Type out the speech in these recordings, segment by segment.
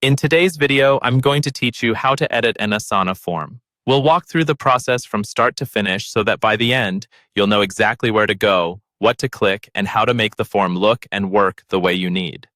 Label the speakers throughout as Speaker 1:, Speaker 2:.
Speaker 1: In today's video, I'm going to teach you how to edit an Asana form. We'll walk through the process from start to finish so that by the end, you'll know exactly where to go, what to click, and how to make the form look and work the way you need.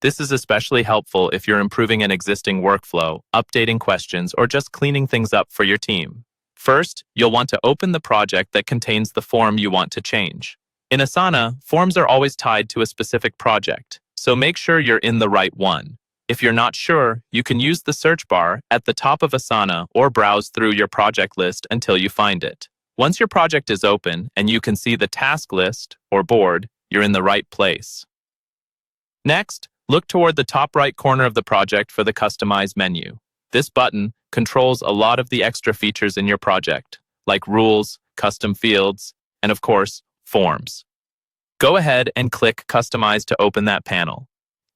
Speaker 1: This is especially helpful if you're improving an existing workflow, updating questions, or just cleaning things up for your team. First, you'll want to open the project that contains the form you want to change. In Asana, forms are always tied to a specific project, so make sure you're in the right one. If you're not sure, you can use the search bar at the top of Asana or browse through your project list until you find it. Once your project is open and you can see the task list or board, you're in the right place. Next, look toward the top right corner of the project for the Customize menu. This button controls a lot of the extra features in your project, like rules, custom fields, and of course, forms. Go ahead and click Customize to open that panel.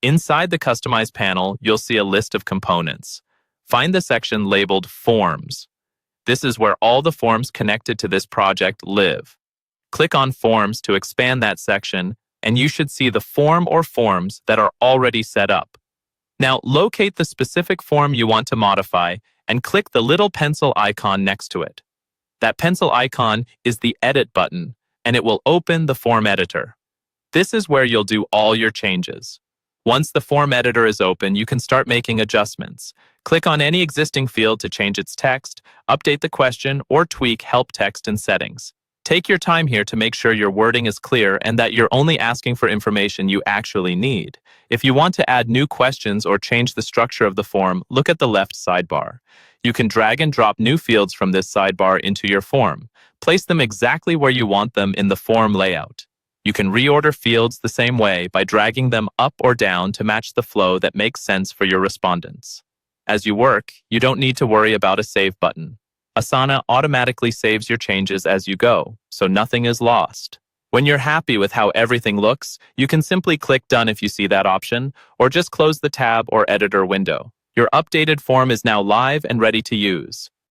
Speaker 1: Inside the Customize panel, you'll see a list of components. Find the section labeled Forms. This is where all the forms connected to this project live. Click on Forms to expand that section, and you should see the form or forms that are already set up. Now, locate the specific form you want to modify and click the little pencil icon next to it. That pencil icon is the Edit button, and it will open the form editor. This is where you'll do all your changes. Once the form editor is open, you can start making adjustments. Click on any existing field to change its text, update the question, or tweak help text and settings. Take your time here to make sure your wording is clear and that you're only asking for information you actually need. If you want to add new questions or change the structure of the form, look at the left sidebar. You can drag and drop new fields from this sidebar into your form. Place them exactly where you want them in the form layout. You can reorder fields the same way by dragging them up or down to match the flow that makes sense for your respondents. As you work, you don't need to worry about a save button. Asana automatically saves your changes as you go, so nothing is lost. When you're happy with how everything looks, you can simply click Done if you see that option, or just close the tab or editor window. Your updated form is now live and ready to use.